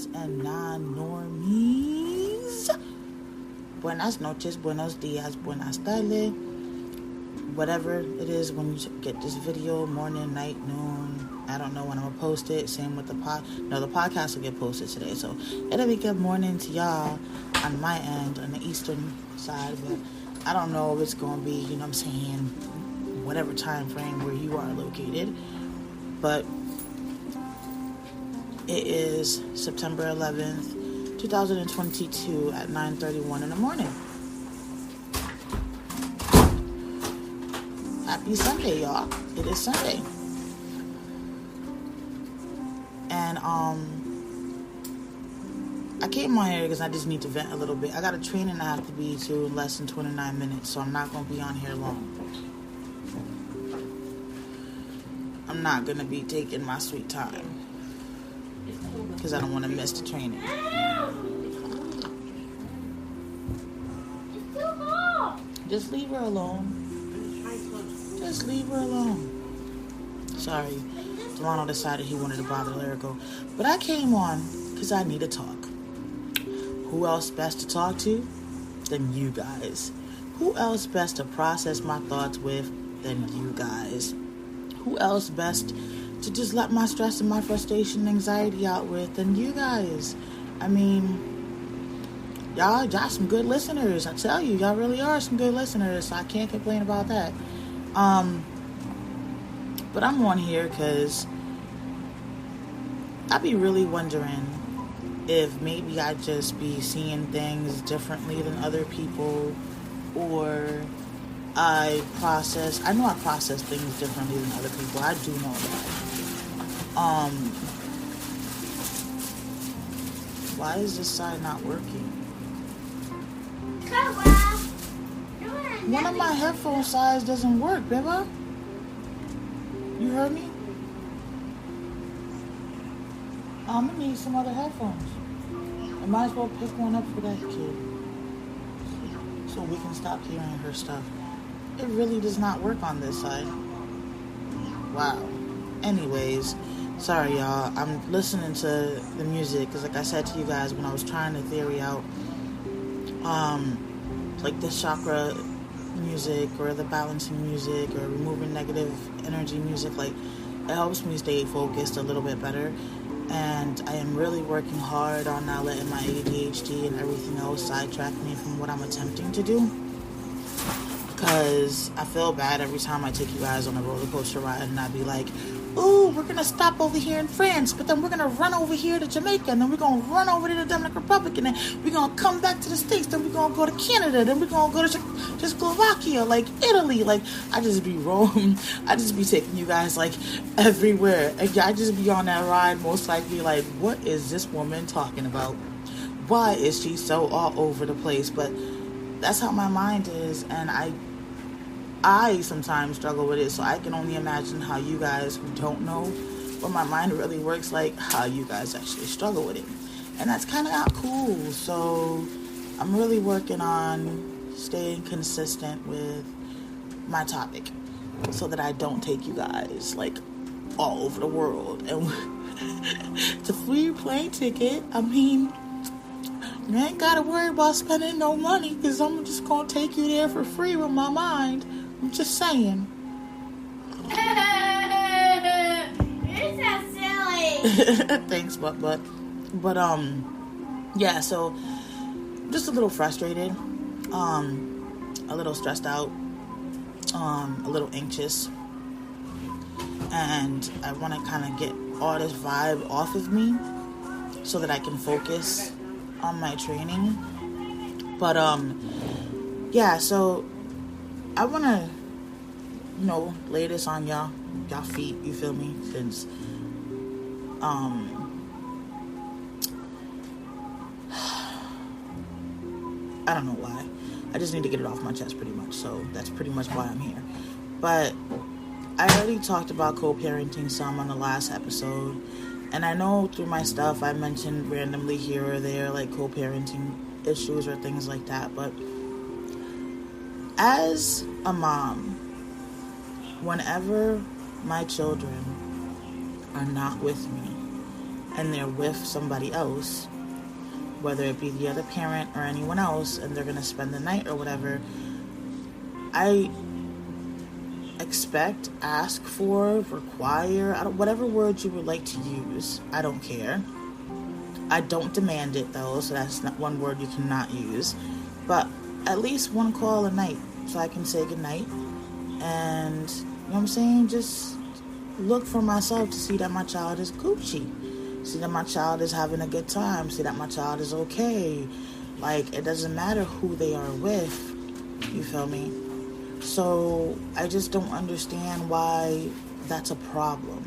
normies and non-normies. Buenas noches, buenos dias, buenas tardes. Whatever it is when you get this video, morning, night, noon. I don't know when I'm going to post it. Same with the the podcast will get posted today. So it'll be good morning to y'all on my end, on the eastern side. But I don't know if it's going to be, you know what I'm saying, whatever time frame where you are located. But it is September 11th, 2022 at 9:31 in the morning. Happy Sunday, y'all. It is Sunday. And I came on here because I just need to vent a little bit. I got a training I have to be to in less than 29 minutes, so I'm not going to be on here long. I'm not going to be taking my sweet time because I don't want to miss the training. Just leave her alone. Just leave her alone. Sorry. Delano decided he wanted to bother Lyrical. But I came on because I need to talk. Who else best to talk to than you guys? Who else best to process my thoughts with than you guys? Who else best to just let my stress and my frustration and anxiety out with than you guys? I mean, y'all some good listeners. I tell you, y'all really are some good listeners. So I can't complain about that. But I'm on here because I be really wondering if maybe I just be seeing things differently than other people, or I know I process things differently than other people. I do know that. Why is this side not working? One of my headphone sides doesn't work, baby. You heard me? I'm gonna need some other headphones. I might as well pick one up for that kid, so we can stop hearing her stuff. It really does not work on this side. Wow. Anyways, sorry y'all. I'm listening to the music because, like I said to you guys, when I was trying to theory out, like the chakra music or the balancing music or removing negative energy music, like it helps me stay focused a little bit better. And I am really working hard on not letting my ADHD and everything else sidetrack me from what I'm attempting to do, because I feel bad every time I take you guys on a roller coaster ride and I'd be like, ooh, we're going to stop over here in France, but then we're going to run over here to Jamaica, and then we're going to run over to the Dominican Republic, and then we're going to come back to the States, then we're going to go to Canada, then we're going to go to Czechoslovakia, like Italy. Like, I just be rolling. I just be taking you guys, like, everywhere. And I just be on that ride most likely like, what is this woman talking about? Why is she so all over the place? But that's how my mind is, and I sometimes struggle with it, so I can only imagine how you guys who don't know what my mind really works like, how you guys actually struggle with it. And that's kind of not cool. So I'm really working on staying consistent with my topic so that I don't take you guys like all over the world. And to free plane ticket, I mean, you ain't gotta worry about spending no money, because I'm just gonna take you there for free with my mind. I'm just saying. You're so silly. Thanks, but yeah. So just a little frustrated, a little stressed out, a little anxious, and I want to kind of get all this vibe off of me so that I can focus on my training. But yeah. So I want to, lay this on y'all feet, you feel me? Since, I don't know why. I just need to get it off my chest pretty much. So that's pretty much why I'm here. But I already talked about co-parenting some on the last episode. And I know through my stuff I mentioned randomly here or there, like co-parenting issues or things like that. But as a mom, whenever my children are not with me, and they're with somebody else, whether it be the other parent or anyone else, and they're going to spend the night or whatever, I expect, ask for, require, whatever words you would like to use. I don't care. I don't demand it though, so that's not one word you cannot use. But at least one call a night so I can say goodnight. And, you know what I'm saying? Just look for myself to see that my child is Gucci. See that my child is having a good time. See that my child is okay. Like, it doesn't matter who they are with. You feel me? So, I just don't understand why that's a problem.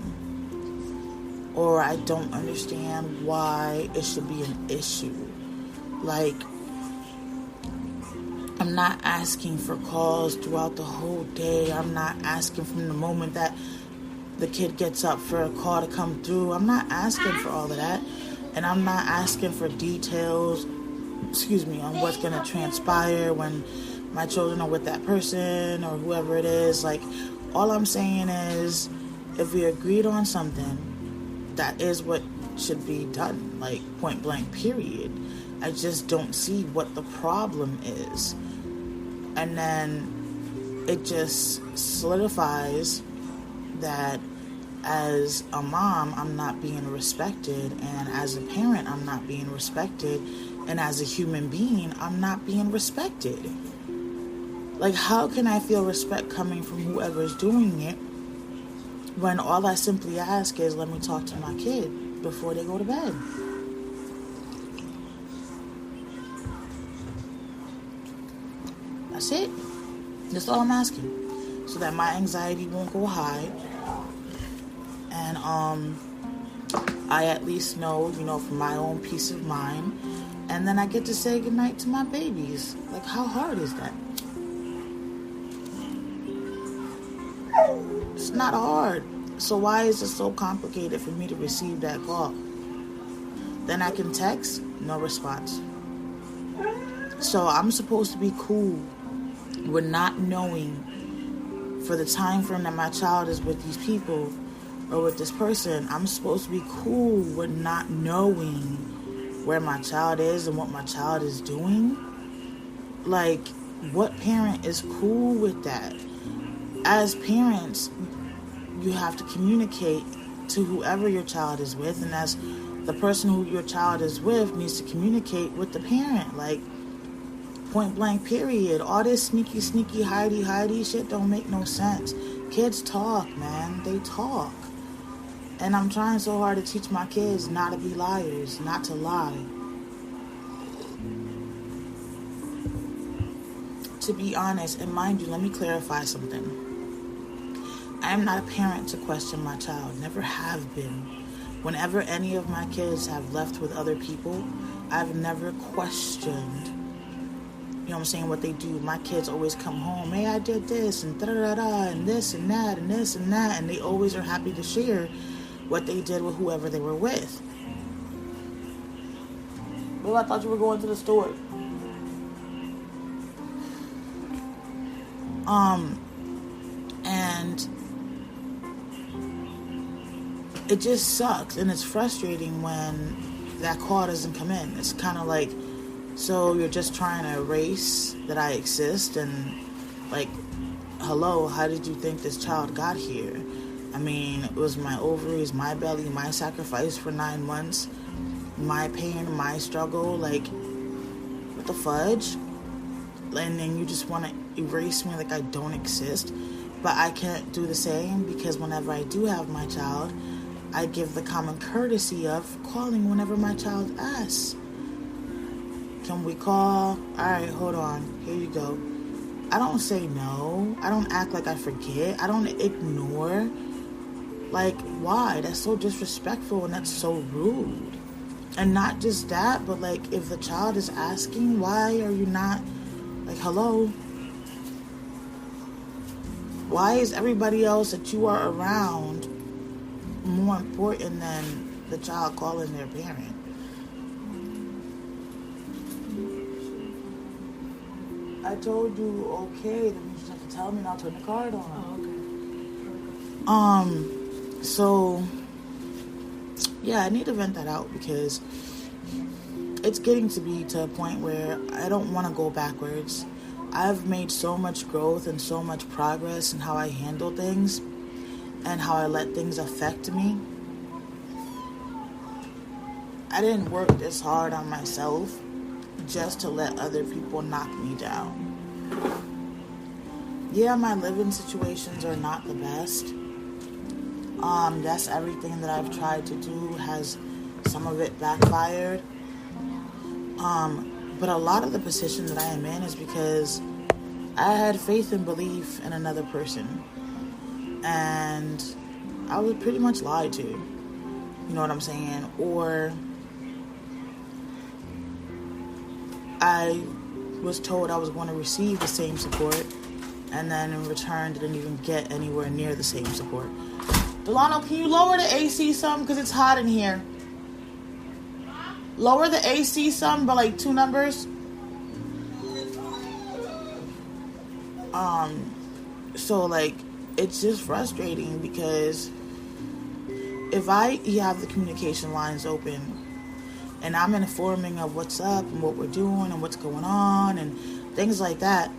Or I don't understand why it should be an issue. Like, I'm not asking for calls throughout the whole day. I'm not asking from the moment that the kid gets up for a call to come through. I'm not asking for all of that. And I'm not asking for details, on what's going to transpire when my children are with that person or whoever it is. Like, all I'm saying is, if we agreed on something, that is what should be done, like, point blank, period. I just don't see what the problem is. And then it just solidifies that as a mom, I'm not being respected, and as a parent, I'm not being respected, and as a human being, I'm not being respected. Like, how can I feel respect coming from whoever's doing it when all I simply ask is, let me talk to my kid before they go to bed? That's it. That's all I'm asking. So that my anxiety won't go high. And I at least know, for my own peace of mind. And then I get to say goodnight to my babies. Like, how hard is that? It's not hard. So why is it so complicated for me to receive that call? Then I can text, no response. So I'm supposed to be cool with not knowing for the time frame that my child is with these people or with this person. I'm supposed to be cool with not knowing where my child is and what my child is doing. Like, what parent is cool with that? As parents, you have to communicate to whoever your child is with, and as the person who your child is with needs to communicate with the parent. Like, point blank, period. All this sneaky, hidey shit don't make no sense. Kids talk, man. They talk. And I'm trying so hard to teach my kids not to be liars, not to lie. To be honest, and mind you, let me clarify something. I am not a parent to question my child. Never have been. Whenever any of my kids have left with other people, I've never questioned, what they do. My kids always come home, hey, I did this, and da-da-da-da, and this and that, and this and that, and they always are happy to share what they did with whoever they were with. Well, I thought you were going to the store. And it just sucks, and it's frustrating when that call doesn't come in. It's kind of like, so you're just trying to erase that I exist, and like, hello, how did you think this child got here? I mean, it was my ovaries, my belly, my sacrifice for 9 months, my pain, my struggle. Like, what the fudge? And then you just want to erase me like I don't exist. But I can't do the same, because whenever I do have my child, I give the common courtesy of calling whenever my child asks. Can we call? Alright, hold on. Here you go. I don't say no. I don't act like I forget. I don't ignore. Like, why? That's so disrespectful and that's so rude. And not just that, but like, if the child is asking, why are you not, like, hello? Why is everybody else that you are around more important than the child calling their parent? I told you, okay, then you just have to tell me and I'll turn the card on. Oh, okay. So, yeah, I need to vent that out because it's getting to be to a point where I don't want to go backwards. I've made so much growth and so much progress in how I handle things and how I let things affect me. I didn't work this hard on myself just to let other people knock me down. Yeah, my living situations are not the best. Yes, everything that I've tried to do has some of it backfired. But a lot of the position that I am in is because I had faith and belief in another person. And I was pretty much lied to. You know what I'm saying? Or I was told I was going to receive the same support, and then in return didn't even get anywhere near the same support. Delano, can you lower the AC some? Because it's hot in here. Lower the AC some by like 2 numbers. So like, it's just frustrating because if I have the communication lines open and I'm informing of what's up and what we're doing and what's going on and things like that,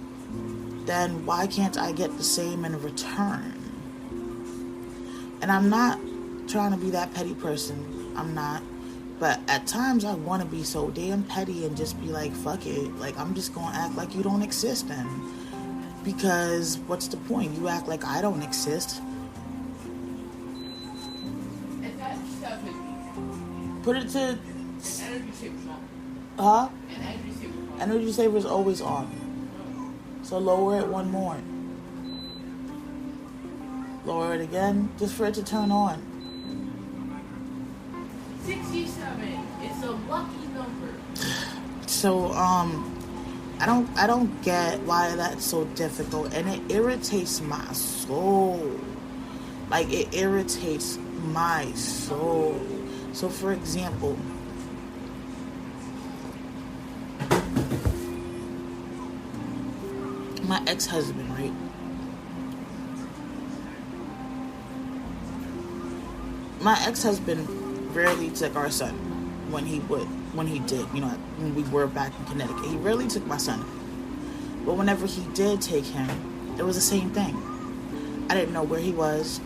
then why can't I get the same in return? And I'm not trying to be that petty person. I'm not. But at times I want to be so damn petty and just be like, fuck it. Like, I'm just going to act like you don't exist then. Because what's the point? You act like I don't exist. Put it to... Huh? Energy saver is always on. So lower it one more. Lower it again, just for it to turn on. 67. It's a lucky number. So, I don't get why that's so difficult, and it irritates my soul. Like, it irritates my soul. So, for example, my ex-husband, right? My ex-husband rarely took our son when he did, you know, when we were back in Connecticut. He rarely took my son. But whenever he did take him, it was the same thing. I didn't know where he was,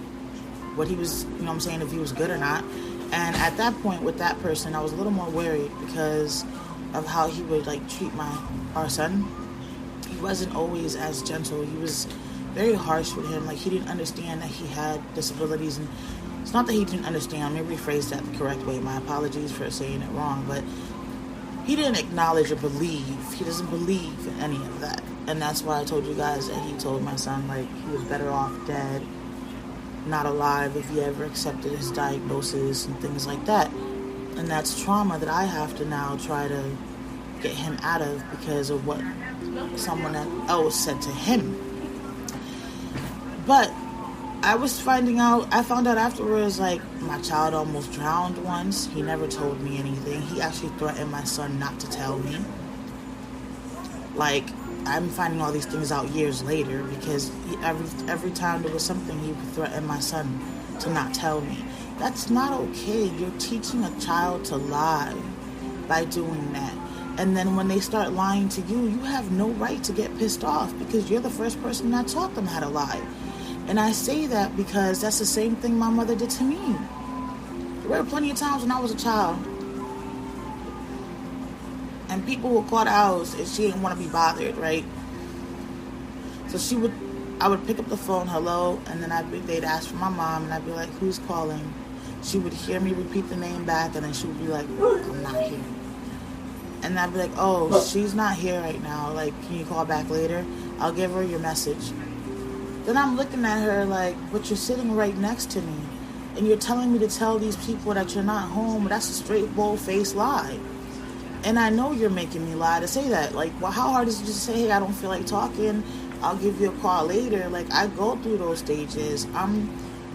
what he was, you know what I'm saying, if he was good or not. And at that point with that person, I was a little more worried because of how he would like treat our son. He wasn't always as gentle. He was very harsh with him. Like, he didn't understand that he had disabilities. And it's not that he didn't understand. Let me rephrase that the correct way. My apologies for saying it wrong. But he didn't acknowledge or believe. He doesn't believe in any of that. And that's why I told you guys that he told my son, like, he was better off dead, not alive, if he ever accepted his diagnosis and things like that. And that's trauma that I have to now try to get him out of because of what someone else said to him. But I found out afterwards, like, my child almost drowned once. He never told me anything. He actually threatened my son not to tell me. Like, I'm finding all these things out years later because every time there was something, he would threaten my son to not tell me. That's not okay. You're teaching a child to lie by doing that. And then when they start lying to you, you have no right to get pissed off because you're the first person that taught them how to lie. And I say that because that's the same thing my mother did to me. There were plenty of times when I was a child and people would call the house and she didn't want to be bothered, right? So I would pick up the phone, hello, and then they'd ask for my mom, and I'd be like, who's calling? She would hear me repeat the name back, and then she would be like, I'm not here. And I'd be like, oh, she's not here right now. Like, can you call back later? I'll give her your message. Then I'm looking at her like, but you're sitting right next to me, and you're telling me to tell these people that you're not home. That's a straight, bold-faced lie. And I know you're making me lie to say that. Like, well, how hard is it to just say, hey, I don't feel like talking. I'll give you a call later. Like, I go through those stages. I'm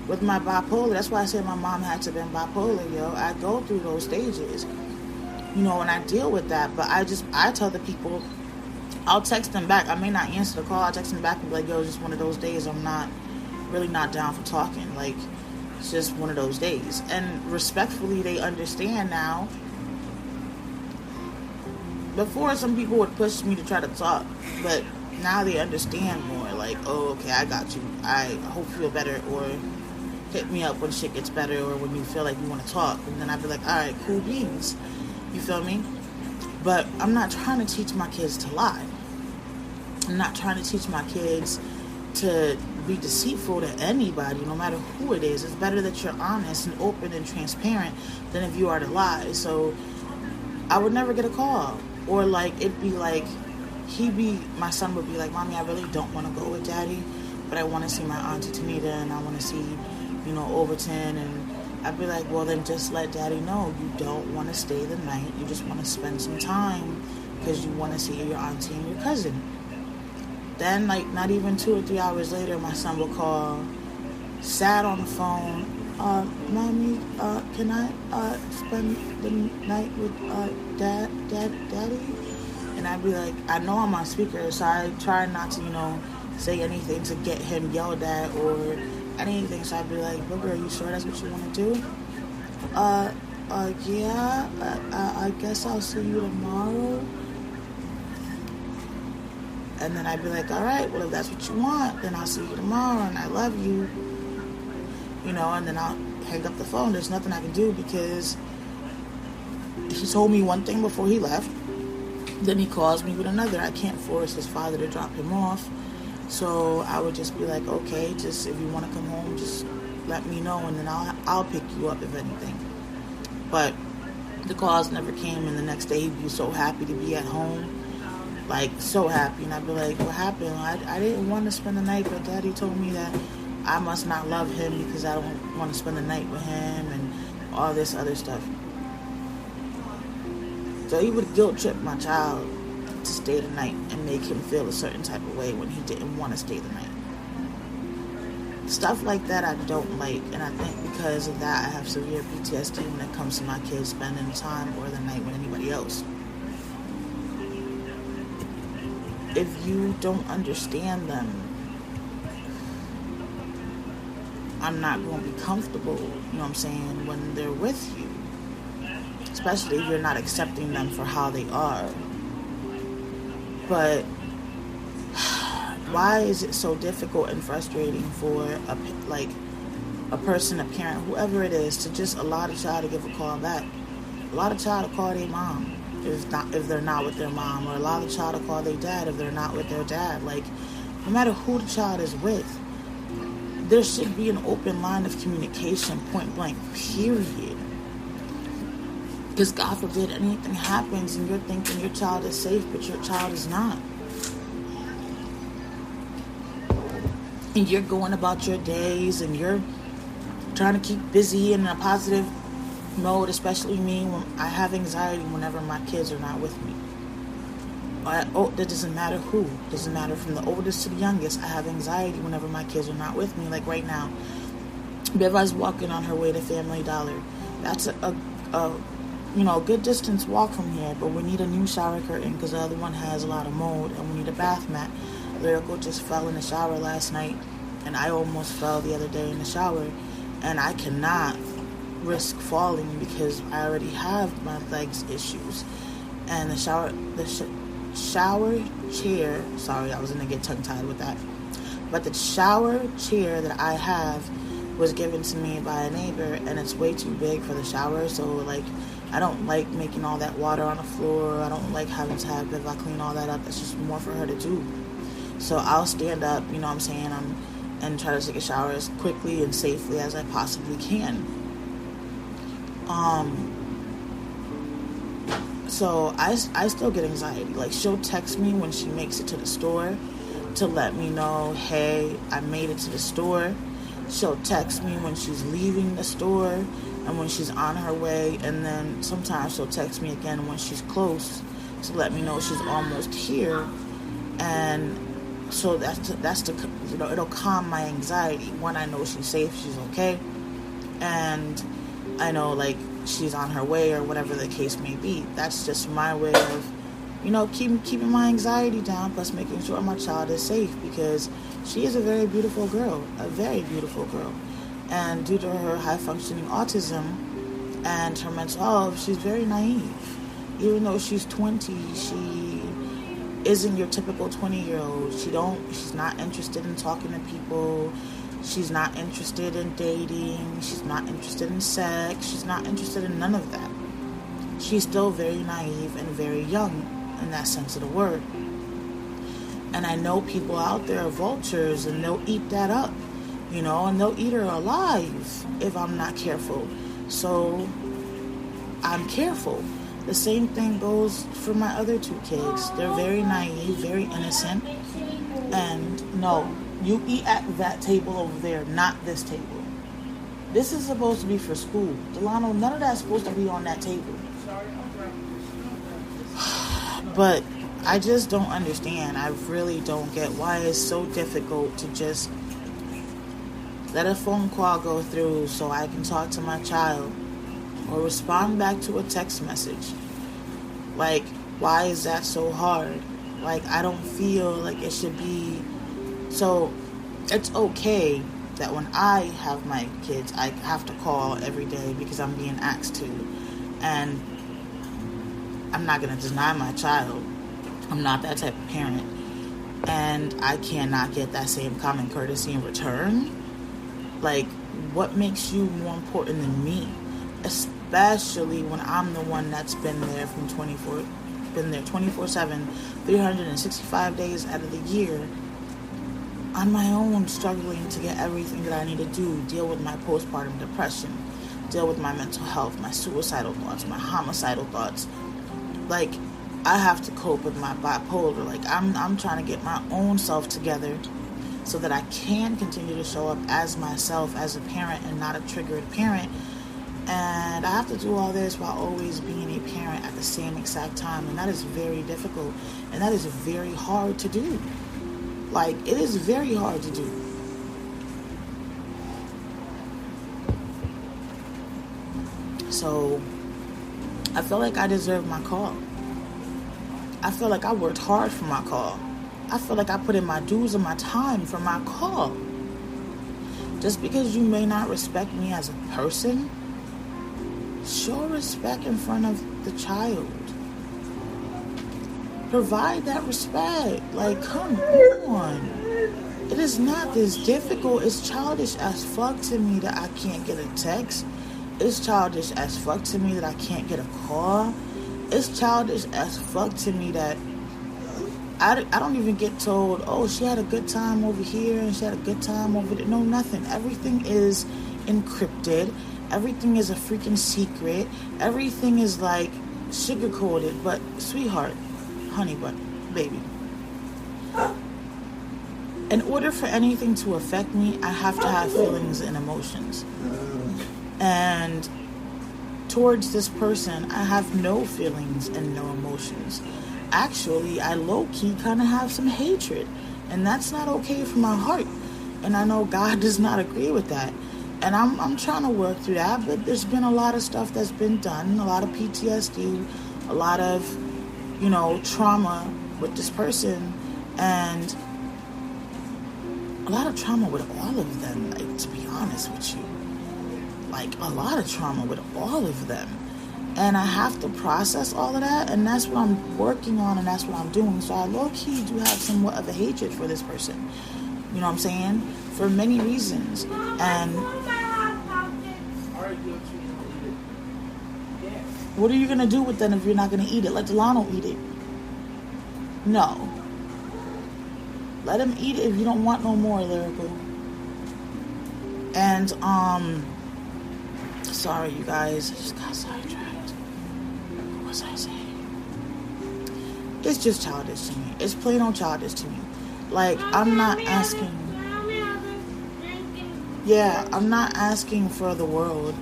with my bipolar. That's why I said my mom had to have been bipolar, yo. I go through those stages, you know, and I deal with that. But I tell the people, I'll text them back. I may not answer the call. I'll text them back and be like, yo, just one of those days I'm really not down for talking. Like, It's just one of those days. And respectfully, they understand now. Before, some people would push me to try to talk, but now they understand more. Like, oh, okay, I got you. I hope you feel better, or hit me up when shit gets better, or when you feel like you want to talk. And then I'd be like, all right, cool beans. You feel me? But I'm not trying to teach my kids to lie. I'm not trying to teach my kids to be deceitful to anybody, no matter who it is. It's better that you're honest and open and transparent than if you are to lie. So I would never get a call. Or like, it'd be like, my son would be like, Mommy, I really don't want to go with Daddy, but I want to see my Auntie Tanita, and I want to see, Overton. And I'd be like, well, then just let Daddy know you don't want to stay the night. You just want to spend some time because you want to see your auntie and your cousin. Then, like, not even 2 or 3 hours later, my son will call, sad on the phone, Mommy, can I spend the night with Daddy? And I'd be like, I know I'm on speaker, so I try not to, say anything to get him yelled at or anything. So I'd be like, Booger, are you sure that's what you want to do? Yeah, I guess I'll see you tomorrow. And then I'd be like, all right, well, if that's what you want, then I'll see you tomorrow, and I love you. And then I'll hang up the phone. There's nothing I can do because he told me one thing before he left. Then he calls me with another. I can't force his father to drop him off. So I would just be like, okay, just if you want to come home, just let me know, and then I'll pick you up if anything. But the calls never came, and the next day he'd be so happy to be at home. Like, so happy. And I'd be like, what happened? I didn't want to spend the night, but Daddy told me that I must not love him because I don't want to spend the night with him and all this other stuff. So he would guilt trip my child to stay the night and make him feel a certain type of way when he didn't want to stay the night. Stuff like that I don't like, and I think because of that I have severe PTSD when it comes to my kids spending time or the night with anybody else. If you don't understand them, I'm not going to be comfortable, when they're with you. Especially if you're not accepting them for how they are. But why is it so difficult and frustrating for a person, a parent, whoever it is, to just allow the child to give a call back? Allow the child to call their mom if they're not with their mom, or allow the child to call their dad if they're not with their dad. Like, no matter who the child is with, there should be an open line of communication, point blank, period. Because God forbid anything happens and you're thinking your child is safe, but your child is not. And you're going about your days and you're trying to keep busy and in a positive mode, especially me, when I have anxiety whenever my kids are not with me. That doesn't matter who. Doesn't matter from the oldest to the youngest. I have anxiety whenever my kids are not with me. Like right now, Beva's walking on her way to Family Dollar. That's a good distance walk from here, but we need a new shower curtain because the other one has a lot of mold, and we need a bath mat. Lyrical just fell in the shower last night, and I almost fell the other day in the shower, and I cannot risk falling because I already have my legs issues. And the shower chair, sorry, I was going to get tongue-tied with that, but the shower chair that I have was given to me by a neighbor, and it's way too big for the shower, so I don't like making all that water on the floor. I don't like having to have Viva clean all that up. That's just more for her to do. So I'll stand up, and try to take a shower as quickly and safely as I possibly can. So I still get anxiety. Like, she'll text me when she makes it to the store to let me know, hey, I made it to the store. She'll text me when she's leaving the store and when she's on her way, and then sometimes she'll text me again when she's close to let me know she's almost here. And so it'll calm my anxiety when I know she's safe, she's okay, and I know she's on her way or whatever the case may be. That's just my way of keeping my anxiety down, plus making sure my child is safe, because she is a very beautiful girl, And due to her high-functioning autism and her mental health, she's very naive. Even though she's 20, she isn't your typical 20-year-old. She's not interested in talking to people. She's not interested in dating. She's not interested in sex. She's not interested in none of that. She's still very naive and very young in that sense of the word. And I know people out there are vultures, and they'll eat that up, and they'll eat her alive if I'm not careful. So I'm careful. The same thing goes for my other two kids. They're very naive, very innocent. And no, you eat at that table over there, not this table. This is supposed to be for school. Delano, none of that's supposed to be on that table. But I just don't understand. I really don't get why it's so difficult to just let a phone call go through so I can talk to my child or respond back to a text message. Like, why is that so hard? Like, I don't feel like it should be. So it's okay that when I have my kids, I have to call every day because I'm being asked to. And I'm not going to deny my child. I'm not that type of parent. And I cannot get that same common courtesy in return. Like, what makes you more important than me? Especially when I'm the one that's been there 24/7, 365 days out of the year, on my own, struggling to get everything that I need to do, deal with my postpartum depression, deal with my mental health, my suicidal thoughts, my homicidal thoughts. Like, I have to cope with my bipolar. Like, I'm trying to get my own self together so that I can continue to show up as myself, as a parent, and not a triggered parent. And I have to do all this while always being a parent at the same exact time. And that is very difficult. And that is very hard to do. Like, it is very hard to do. So, I feel like I deserve my call. I feel like I worked hard for my call. I feel like I put in my dues and my time for my call. Just because you may not respect me as a person, show respect in front of the child. Provide that respect. Like, come on. It is not this difficult. It's childish as fuck to me that I can't get a text. It's childish as fuck to me that I can't get a call. It's childish as fuck to me that I don't even get told, oh, she had a good time over here and she had a good time over there. No, nothing. Everything is encrypted. Everything is a freaking secret. Everything is like sugar-coated. But sweetheart, honey bun, baby, in order for anything to affect me, I have to have feelings and emotions. And towards this person, I have no feelings and no emotions. Actually, I low-key kind of have some hatred. And that's not okay for my heart. And I know God does not agree with that. And I'm trying to work through that. But there's been a lot of stuff that's been done. A lot of PTSD. A lot of, trauma with this person. And a lot of trauma with all of them, like, to be honest with you. Like, a lot of trauma with all of them. And I have to process all of that, and that's what I'm working on, and that's what I'm doing. So I low-key do have somewhat of a hatred for this person. You know what I'm saying? For many reasons. And what are you going to do with them if you're not going to eat it? Let Delano eat it. No. Let him eat it if you don't want no more, Lyrical. And, sorry, you guys. I just got sidetracked. What was I saying? It's just childish to me. It's plain old childish to me. Like, I'm not asking. Yeah, I'm not asking for the world.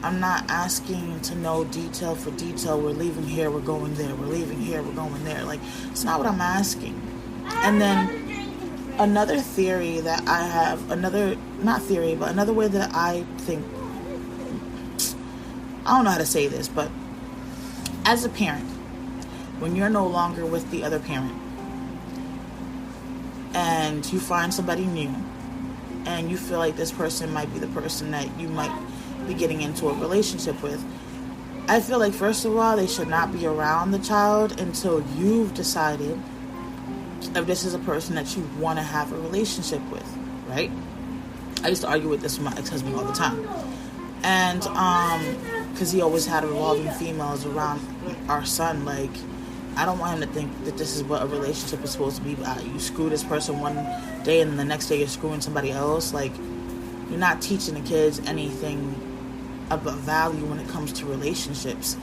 I'm not asking to know detail for detail. We're leaving here, we're going there. We're leaving here, we're going there. Like, it's not what I'm asking. And then another theory that I have, another way that I think, I don't know how to say this, but as a parent, when you're no longer with the other parent and you find somebody new, and you feel like this person might be the person that you might be getting into a relationship with, I feel like, first of all, they should not be around the child until you've decided if this is a person that you want to have a relationship with, right? I used to argue with this with my ex-husband all the time. And, because he always had revolving females around our son. Like, I don't want him to think that this is what a relationship is supposed to be about. You screw this person one day and the next day you're screwing somebody else. Like, you're not teaching the kids anything about value when it comes to relationships.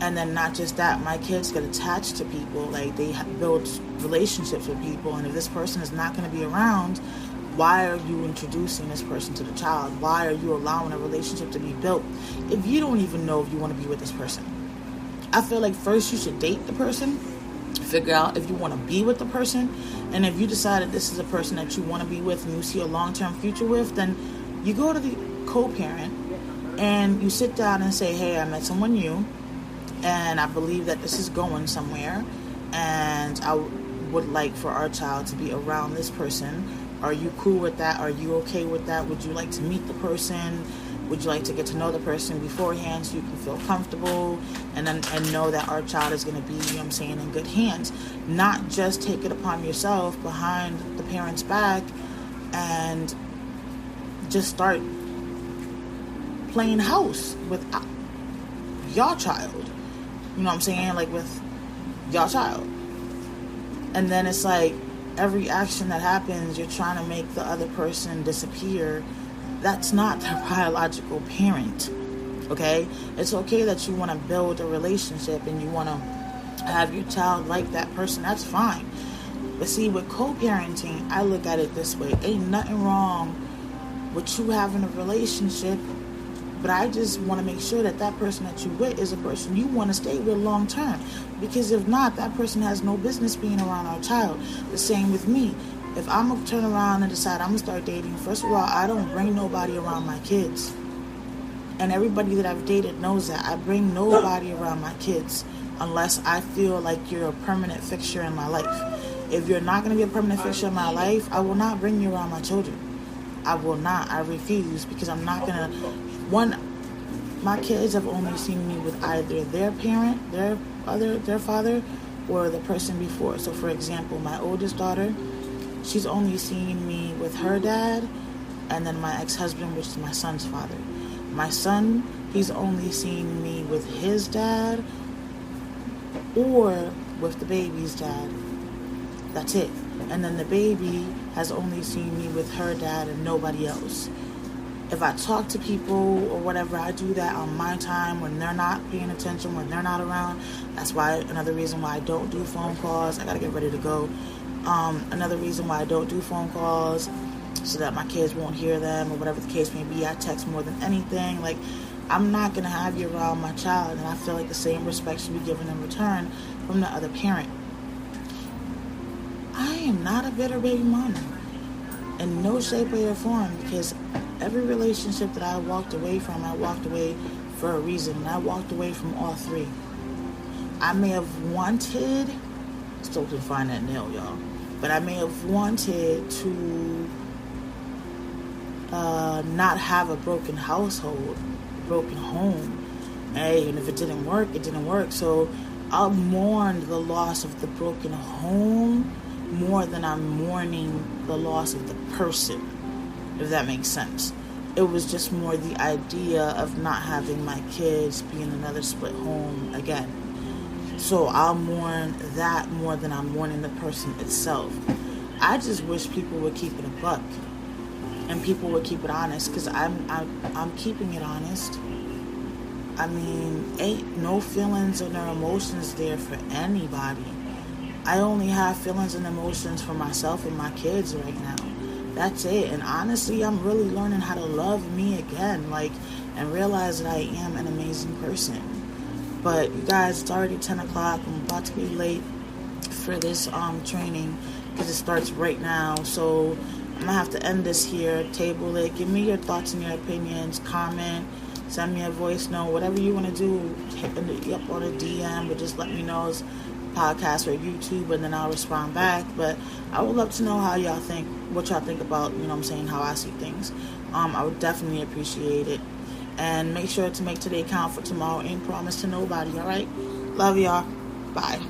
And then not just that, my kids get attached to people. Like, they build relationships with people, and if this person is not going to be around, why are you introducing this person to the child? Why are you allowing a relationship to be built if you don't even know if you want to be with this person? I feel like first you should date the person, figure out if you want to be with the person, and if you decide that this is a person that you want to be with and you see a long-term future with, then you go to the co-parent and you sit down and say, hey, I met someone new, and I believe that this is going somewhere, and I would like for our child to be around this person. Are you cool with that? Are you okay with that? Would you like to meet the person? Would you like to get to know the person beforehand so you can feel comfortable and know that our child is going to be, you know what I'm saying, in good hands? Not just take it upon yourself behind the parent's back and just start playing house with your child. You know what I'm saying? Like, with your child. And then it's like every action that happens, you're trying to make the other person disappear. That's not their biological parent. Okay? It's okay that you want to build a relationship and you want to have your child like that person. That's fine. But see, with co-parenting, I look at it this way. Ain't nothing wrong with you having a relationship, but I just want to make sure that that person that you with is a person you want to stay with long term. Because if not, that person has no business being around our child. The same with me. If I'm going to turn around and decide I'm going to start dating, first of all, I don't bring nobody around my kids. And everybody that I've dated knows that. I bring nobody around my kids unless I feel like you're a permanent fixture in my life. If you're not going to be a permanent fixture in my life, I will not bring you around my children. I will not. I refuse, because I'm not going to... My kids have only seen me with either their parent, their father, or the person before. So, for example, my oldest daughter, she's only seen me with her dad, and then my ex-husband, which is my son's father. My son, he's only seen me with his dad or with the baby's dad. That's it. And then the baby has only seen me with her dad and nobody else. If I talk to people or whatever, I do that on my time when they're not paying attention, when they're not around. That's why, another reason why I don't do phone calls. I gotta get ready to go. Another reason why I don't do phone calls, so that my kids won't hear them or whatever the case may be. I text more than anything. Like, I'm not gonna have you around my child, and I feel like the same respect should be given in return from the other parent. I am not a bitter baby mama in no shape, way, or form, because every relationship that I walked away from, I walked away for a reason, and I walked away from all three. I may have wanted, still can find that nail, y'all, but I may have wanted to not have a broken household, a broken home. Hey, and if it didn't work, it didn't work. So I'll mourn the loss of the broken home more than I'm mourning the loss of the person, if that makes sense. It was just more the idea of not having my kids be in another split home again. So I'll mourn that more than I'm mourning the person itself. I just wish people would keep it a buck, and people would keep it honest, because I'm keeping it honest. I mean, ain't no feelings or no emotions there for anybody. I only have feelings and emotions for myself and my kids right now. That's it. And honestly, I'm really learning how to love me again, and realize that I am an amazing person. But you guys, it's already 10 o'clock. I'm about to be late for this training, because it starts right now. So I'm gonna have to end this here, table it. Give me your thoughts and your opinions. Comment, send me a voice note, whatever you want to do. Hit me up on a DM, but just let me know podcast or YouTube, and then I'll respond back. But I would love to know how y'all think, what y'all think about, how I see things. I would definitely appreciate it. And make sure to make today count, for tomorrow ain't promised to nobody, all right? Love y'all. Bye.